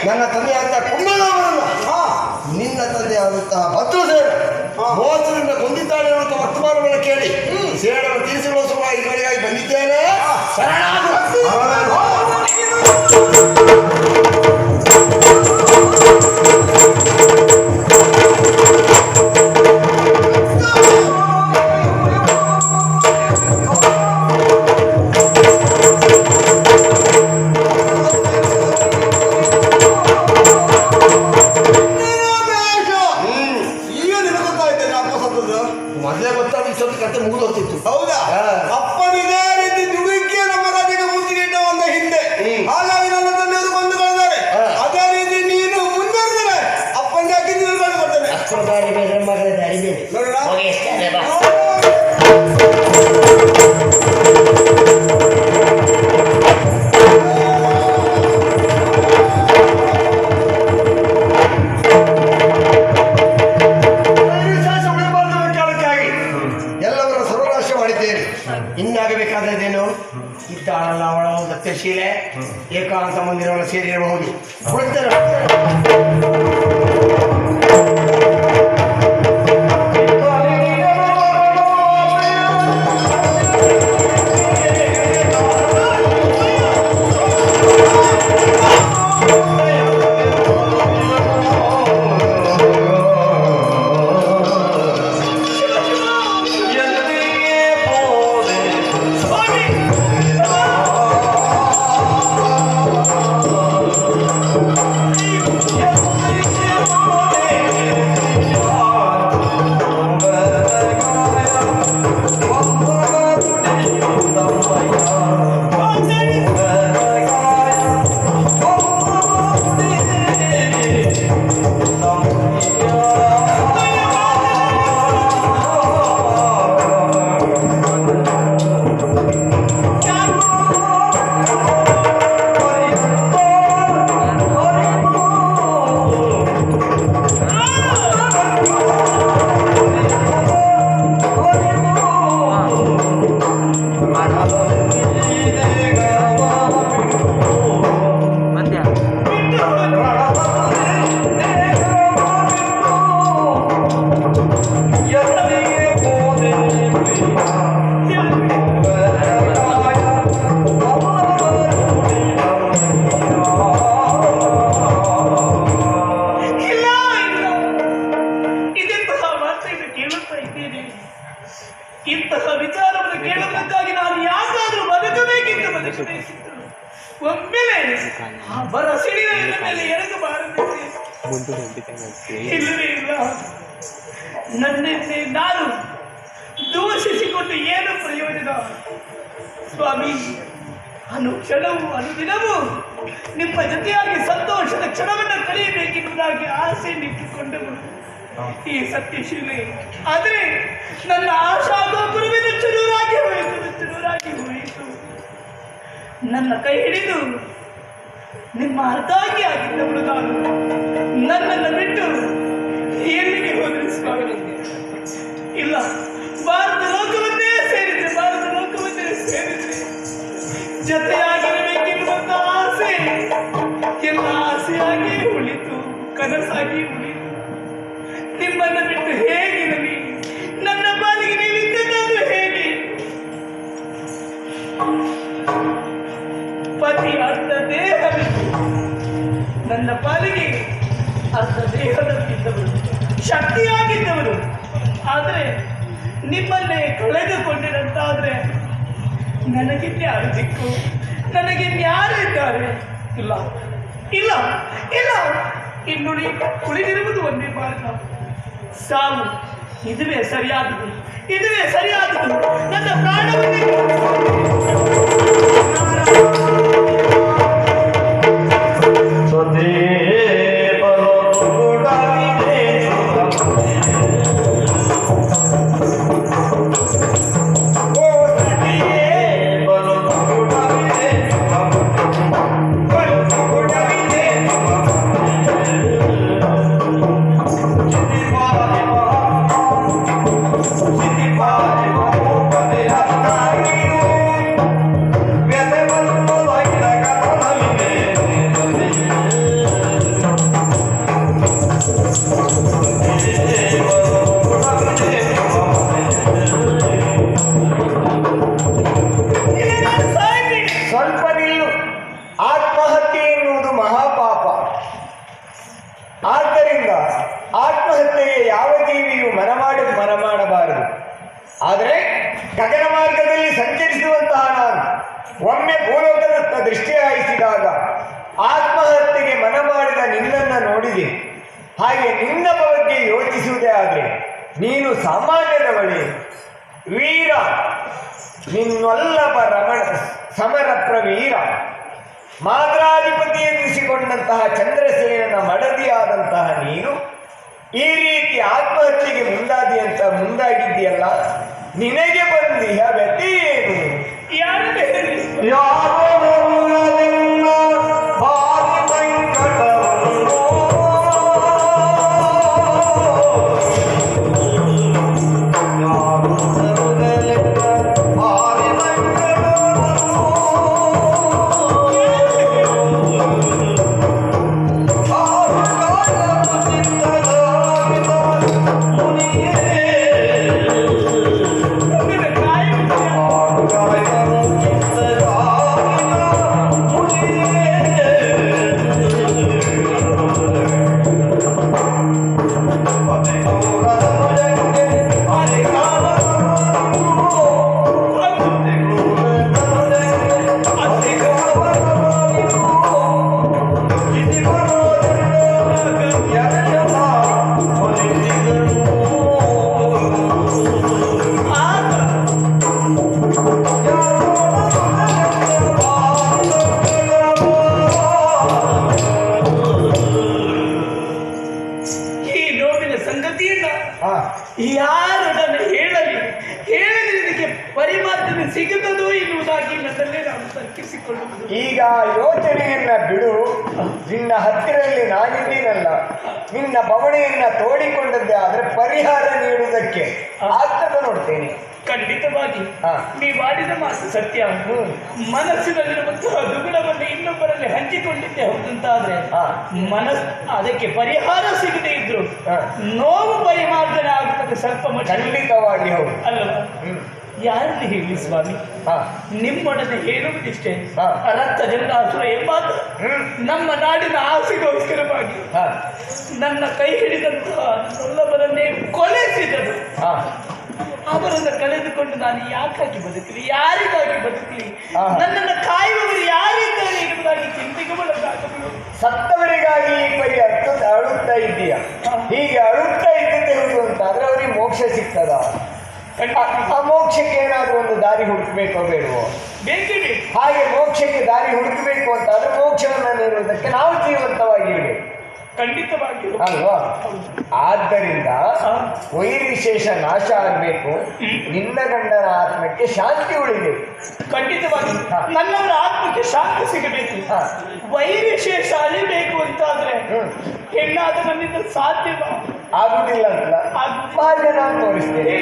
ನನ್ನ ತಂದೆಯಾದ ಕುಂಭನಾಮನನ್ನ ನಿನ್ನ ತಂದೆಯಾದಂತಹ ಭದ್ರಸೇನ ಮೋಸದಿಂದ ಕೊಂದಿದ್ದಾಳೆ ಅನ್ನುವಂಥ ವರ್ತಮಾನವನ್ನು ಕೇಳಿ ಸೇಡನ್ನು ತೀರಿಸುವ ಸಲುವಾಗಿ ಮನೆಯಾಗಿ ಬಂದಿದ್ದೇನೆ. ಮೊದಲೇ ಗೊತ್ತಾದ ಇಷ್ಟೊಂದು ಕತೆ ಮುಗಿದು ಹೋಗ್ತಿತ್ತು. ಹೌದಾ? ಅಪ್ಪನಿದೇ ರೀತಿ ದುಡುಕಿ ನಮ್ಮ ರಾಜ್ಯಕ್ಕೆ ಮುತ್ತಿಗಿಟ್ಟ ಒಂದು ಹಿಂದೆ ಹಾಗಾಗಿ ನನ್ನ ತಂದೆಯವರು ಬಂದು ಕಳೆದಾರೆ. ಅದೇ ರೀತಿ ನೀನು ಮುಂದುವರೆದರೆ ಅಪ್ಪನ ಯಾಕೆ ನಿಲ್ಕೊಂಡು ಬರ್ತೇನೆ. ಇನ್ನಾಗಬೇಕಾದದ್ದೇನು? ಇದ್ದಾಳಲ್ಲ ಅವಳ ದತ್ತಶೀಲೆ ಏಕಾಂತ ಮಂದಿರವನ್ನು ಸೇರಿರಬಹುದು. ಇಂತಹ ವಿಚಾರವನ್ನು ಕೇಳುವುದಕ್ಕಾಗಿ ನಾನು ಯಾಕಾದರೂ ಬದುಕಬೇಕಿತ್ತು. ಒಮ್ಮೆಲೆ ಬರ ಸಿಡಿದ ಮೇಲೆ ಎಳೆದು ಬಾರದಿದೆ. ಇಲ್ಲವೇ ಇಲ್ಲ. ನನ್ನೆನ್ನೇ ನಾನು ದೂಷಿಸಿಕೊಂಡು ಏನು ಪ್ರಯೋಜನ ಸ್ವಾಮಿ? ಅನುಕ್ಷಣವೂ ಅನುದಿನವೂ ನಿಮ್ಮ ಜೊತೆಯಾಗಿ ಸಂತೋಷದ ಕ್ಷಣವನ್ನು ಕಳೆಯಬೇಕೆನ್ನುವುದಾಗಿ ಆಸೆ ನಿಟ್ಟುಕೊಂಡವು ಈ ಸತ್ಯಶೀಲೆ. ಆದರೆ ನನ್ನ ಆಶಾ ಗೋಪುರವಿದು ಚುರುರಾಗಿ ಹೋಯಿತು. ನನ್ನ ಕೈ ಹಿಡಿದು ನಿಮ್ಮ ಅರ್ಧಾಂಗಿ ಆಗಿದ್ದವಳು ನಾನು. ನನ್ನನ್ನು ಬಿಟ್ಟು ಎಲ್ಲಿಗೆ ಹೋದರೆ ಸ್ವಾಮಿ? ಇಲ್ಲ, ಭಾರತ ಲೋಕವನ್ನೇ ಸೇರಿದ್ರೆ ಜೊತೆಯಾಗಿರಬೇಕೆನ್ನುವಂತ ಆಸೆ ಎಲ್ಲ ಆಸೆಯಾಗಿ ಉಳಿತು, ಕನಸಾಗಿ ಉಳಿತು. ನಿಮ್ಮನ್ನು ಬಿಟ್ಟು ಹೇಗಿರಲಿ? ನನ್ನ ಪಾಲಿಗೆ ನೀವಿದ್ದದ್ದಾದ್ರೂ ಹೇಗೆ? ಪತಿ ಅರ್ಧ ದೇಹವಿತ್ತು, ನನ್ನ ಪಾಲಿಗೆ ಅರ್ಧ ದೇಹದಲ್ಲಿದ್ದವರು, ಶಕ್ತಿಯಾಗಿದ್ದವರು. ಆದರೆ ನಿಮ್ಮನ್ನೇ ಕಳೆದುಕೊಂಡಿರಂತಾದ್ರೆ ನನಗಿನ್ಯಾರು ದಿಕ್ಕು? ನನಗಿನ್ಯಾರು ಇದ್ದಾರೆ? ಇಲ್ಲ ಇಲ್ಲ ಇಲ್ಲ, ಇನ್ನುಳಿ ಉಳಿದಿರುವುದು ಒಂದೇ ಮಾರ್ಗ, ಸಾವು. ಇದುವೇ ಸರಿಯಾದದು, ನನ್ನ ಪ್ರಾಣವನ್ನೇ ಆದ್ದರಿಂದ ಆತ್ಮಹತ್ಯೆಗೆ ಯಾವ ಜೀವಿಯು ಮನ ಮಾಡಬಾರದು. ಆದರೆ ಗಗನ ಮಾರ್ಗದಲ್ಲಿ ಸಂಚರಿಸುವಂತಹ ನಾನು ಒಮ್ಮೆ ಭೂಲೋಕದತ್ತ ದೃಷ್ಟಿ ಹಾಯಿಸಿದಾಗ ಆತ್ಮಹತ್ಯೆಗೆ ಮನ ಮಾಡಿದ ನಿನ್ನನ್ನು ನೋಡಿದೆ. ಹಾಗೆ ನಿನ್ನ ಬಗ್ಗೆ ಯೋಚಿಸುವುದೇ ಆದರೆ ನೀನು ಸಾಮಾನ್ಯದವಳೆ, ವೀರ, ನಿನ್ನೊಲ್ಲಭ ಸಮರ ವೀರ, ಮಾದ್ರಾಧಿಪತಿ ಎನ್ನಿಸಿಕೊಂಡಂತಹ ಚಂದ್ರಸೇನನ ಮಡದಿಯಾದಂತಹ ನೀನು ಈ ರೀತಿ ಆತ್ಮಹತ್ಯೆಗೆ ಮುಂದಾಗಿದ್ದೀಯಲ್ಲ, ನಿನಗೆ ಬಂದಿಯ ವ್ಯತಿ ಏನು? ಯಾರನ್ನು ಹೇಳಿ ಯಾರು ನನ್ನ ಹೇಳಲಿ ಇದಕ್ಕೆ ಪರಿಮಾರ್ಜನೆ ಸಿಗುತ್ತದೋ ಎನ್ನುವುದಾಗಿ ನನ್ನಲ್ಲೇ ನಾನು ತರ್ಕಿಸಿಕೊಳ್ಳುವುದು. ಈಗ ಯೋಚನೆಯನ್ನ ಬಿಡು. ನಿನ್ನ ಹತ್ತಿರದಲ್ಲಿ ನಾನಿದ್ದೀನಲ್ಲ, ನಿನ್ನ ಬವಣೆಯನ್ನ ತೋಡಿಕೊಂಡದ್ದೇ ಆದರೆ ಪರಿಹಾರ ನೀಡುವುದಕ್ಕೆ ಆಗ್ತದ ನೋಡ್ತೇನೆ. ಖಂಡಿತವಾಗಿ ನೀವಾಡಿದ ಮಾತು ಸತ್ಯ. ಮನಸ್ಸಿನಲ್ಲಿರುವಂತಹ ದುಗುಡವನ್ನು ಇನ್ನೊಬ್ಬರಲ್ಲಿ ಹಂಚಿಕೊಂಡಿದ್ದೆ ಹೌದಂತಾದ್ರೆ ಅದಕ್ಕೆ ಪರಿಹಾರ ಸಿಗದೆ ಇದ್ರು ನೋವು ಪರಿಮಾರ್ಜನೆ ಆಗುತ್ತದೆ ಸ್ವಲ್ಪ ಖಂಡಿತವಾಗಿ ಹೌದು ಅಲ್ಲವಾ? ಯಾರಲ್ಲಿ ಹೇಳಿ ಸ್ವಾಮಿ, ನಿಮ್ಮೊಡನೆ ಹೇಳುವುದಿಷ್ಟೇ, ರಕ್ತ ಜಂಗಾಸುರ ಎಂಬಾತ ನಮ್ಮ ನಾಡಿನ ಆಸೆಗೋಸ್ಕರವಾಗಿ ನನ್ನ ಕೈ ಹಿಡಿದಂತಹ ನನ್ನೊಲ್ಲವರನ್ನೇ ಕೊಲೆಸಿದರು. ಅವರನ್ನು ಕಳೆದುಕೊಂಡು ನಾನು ಯಾಕಾಗಿ ಬದುಕಲಿ, ಯಾರಿಗಾಗಿ ಬದುಕಲಿ, ನನ್ನನ್ನು ಕಾಯುವವರು ಯಾರಿದ್ದಾರೆ ಎನ್ನುವುದಾಗಿ ಚಿಂತೆಗೆ ಒಳಗಾಗಬಹುದು. ಸತ್ತವರಿಗಾಗಿ ಈ ಪರಿ ಅಳುತ್ತಾ ಇದ್ದೀಯ. ಹೀಗೆ ಅಳುತ್ತಾ ಇದ್ದಂತೆ ಹೇಳುವುದು ಅಂತಾದ್ರೆ ಅವರಿಗೆ ಮೋಕ್ಷ ಸಿಗ್ತದ? ಆ ಮೋಕ್ಷಕ್ಕೆ ಏನಾದರೂ ಒಂದು ದಾರಿ ಹುಡುಕಬೇಕೋ ಬೇಡವೋ? ಬೇಕಿದೆ. ಹಾಗೆ ಮೋಕ್ಷಕ್ಕೆ ದಾರಿ ಹುಡುಕಬೇಕು ಅಂತಾದ್ರೆ ಮೋಕ್ಷವನ್ನು ನೀಡುವುದಕ್ಕೆ ನಾವು ಜೀವಂತವಾಗಿರ್ಬೇಕು. ಖಂಡಿತವಾಗಿ ಅಲ್ವಾ? ಆದ್ದರಿಂದ ವೈರ್ವಿಶೇಷ ನಾಶ ಆಗಬೇಕು, ನಿನ್ನ ಗಂಡನ ಆತ್ಮಕ್ಕೆ ಶಾಂತಿ ಉಳಿಬೇಕು. ಖಂಡಿತವಾಗಿ ನನ್ನವರ ಆತ್ಮಕ್ಕೆ ಶಾಂತಿ ಸಿಗಬೇಕು. ವೈರ್ವಿಶೇಷ ಅಳಿಬೇಕು ಅಂತಾದ್ರೆ ಹೆಣ್ಣಾದ ನನ್ನಿಂದ ಸಾಧ್ಯವ ಆಗುದಿಲ್ಲ ಅಂತ ಮಾರ್ಗ ನಾನು ತೋರಿಸ್ತೇನೆ.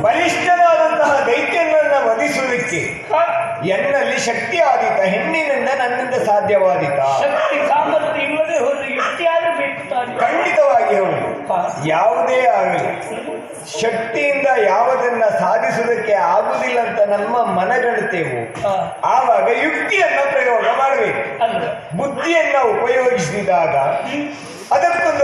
ಬಲಿಷ್ಠನಾದಂತಹ ದೈತ್ಯನನ್ನ ವಧಿಸುವುದಕ್ಕೆ ಎನ್ನಲ್ಲಿ ಶಕ್ತಿ ಆದೀತ, ಹೆಣ್ಣಿನಿಂದ ನನ್ನಿಂದ ಸಾಧ್ಯವಾದೀತ? ಶಕ್ತಿ ಸಾಮರ್ಥ್ಯ ಇಲ್ಲದೆ ಹೋದ್ರೆ ಎಷ್ಟಿಯಾದ್ರೂ ಬೇಕು ತಾನೆ. ಖಂಡಿತವಾಗಿ ಹೌದು. ಯಾವುದೇ ಆಗಲಿ ಶಕ್ತಿಯಿಂದ ಯಾವುದನ್ನ ಸಾಧಿಸುವುದಕ್ಕೆ ಆಗುವುದಿಲ್ಲ ಅಂತ ನಮ್ಮ ಮನಗಣುತ್ತೇವು, ಆವಾಗ ಯುಕ್ತಿಯನ್ನ ಪ್ರಯೋಗ ಮಾಡಬೇಕು. ಬುದ್ಧಿಯನ್ನ ಉಪಯೋಗಿಸಿದಾಗ ಅದಕ್ಕೊಂದು